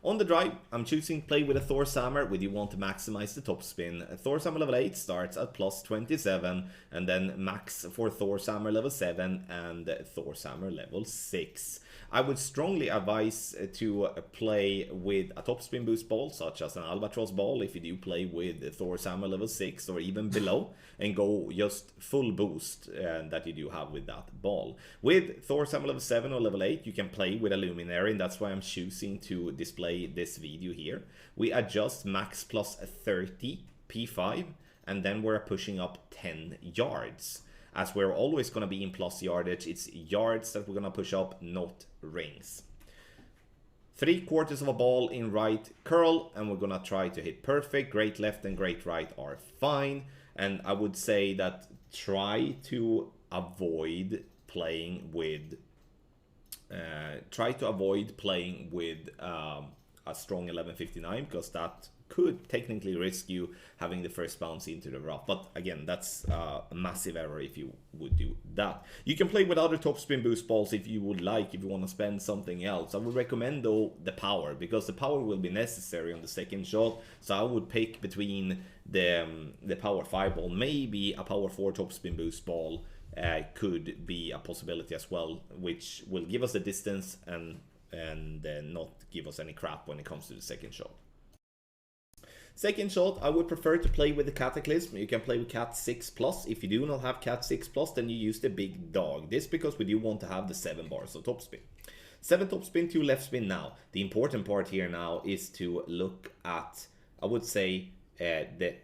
On the drive, I'm choosing play with a Thor's Hammer. We do want to maximize the topspin. Thor's Hammer level 8 starts at plus 27, and then max for Thor's Hammer level 7 and Thor's Hammer level 6. I would strongly advise to play with a topspin boost ball, such as an Albatross ball, if you do play with Thor's Hammer level 6 or even below, and go just full boost that you do have with that ball. With Thor's Hammer level 7 or level 8, you can play with a Luminary, and that's why I'm choosing to display this video here. We adjust max plus 30 P5, and then we're pushing up 10 yards. As we're always going to be in plus yardage, it's yards that we're going to push up, not rings. 3/4 of a ball in right curl, and we're going to try to hit perfect. Great left and great right are fine. And I would say that try to avoid playing with a strong 1159, because that could technically risk you having the first bounce into the rough. But again, that's a massive error if you would do that. You can play with other topspin boost balls if you would like, if you want to spend something else. I would recommend though the power, because the power will be necessary on the second shot. So I would pick between the power 5 ball, maybe a power 4 topspin boost ball could be a possibility as well, which will give us a distance and not give us any crap when it comes to the second shot. Second shot, I would prefer to play with the Cataclysm. You can play with Cat 6+. If you do not have Cat 6+, then you use the Big Dog. This because we do want to have the 7 bars of topspin. 7 topspin, 2 left spin now. The important part here now is to look at, I would say, the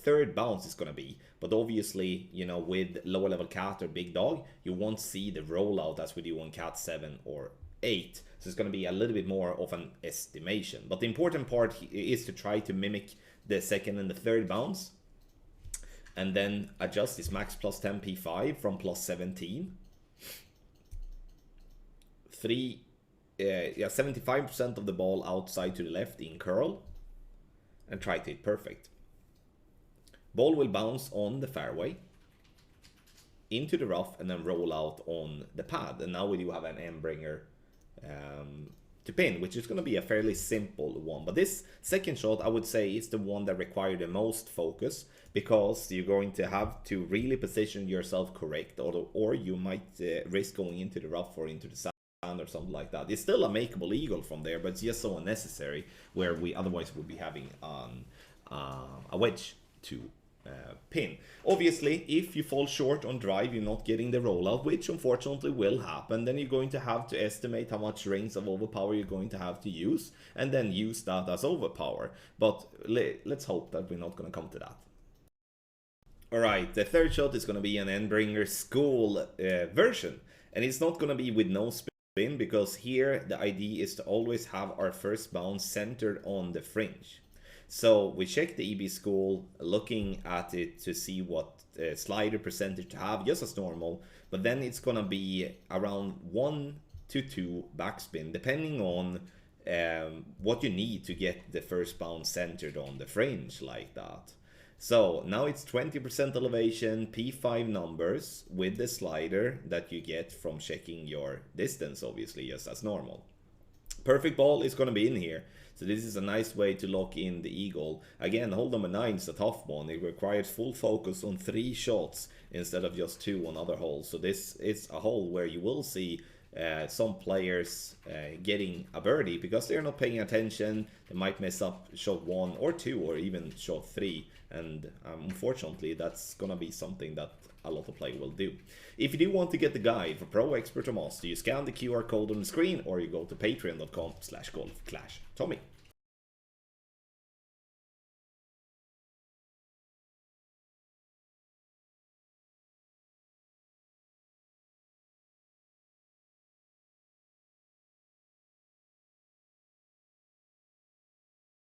third bounce is going to be. But obviously, you know, with lower level Cat or Big Dog, you won't see the rollout as we do on Cat 7 or 8. So it's going to be a little bit more of an estimation. But the important part is to try to mimic the second and the third bounce. And then adjust this max plus 10 P5 from plus 17. 75% of the ball outside to the left in curl. And try to hit perfect. Ball will bounce on the fairway, into the rough, and then roll out on the pad. And now we do have an Endbringer to pin, which is going to be a fairly simple one. But this second shot, I would say, is the one that requires the most focus, because you're going to have to really position yourself correct, or you might risk going into the rough or into the sand or something like that. It's still a makeable eagle from there, but it's just so unnecessary, where we otherwise would be having a wedge to pin. Obviously, if you fall short on drive, you're not getting the rollout, which unfortunately will happen. Then you're going to have to estimate how much rings of overpower you're going to have to use, and then use that as overpower. But let's hope that we're not going to come to that. Alright, the third shot is going to be an Endbringer School version, and it's not going to be with no spin, because here the idea is to always have our first bounce centered on the fringe. So we check the EB School, looking at it to see what slider percentage to have, just as normal. But then it's going to be around 1 to 2 backspin, depending on what you need to get the first bounce centered on the fringe like that. So now it's 20% elevation, P5 numbers with the slider that you get from checking your distance, obviously, just as normal. Perfect ball is going to be in here. So this is a nice way to lock in the eagle. Again, hole number 9 is a tough one. It requires full focus on 3 shots instead of just 2 on other holes. So this is a hole where you will see some players getting a birdie because they're not paying attention. They might mess up shot 1 or 2 or even shot 3. And unfortunately, that's going to be something that a lot of players will do. If you do want to get the guide for Pro, Expert or Master, you scan the QR code on the screen, or you go to patreon.com/golfclashtommy.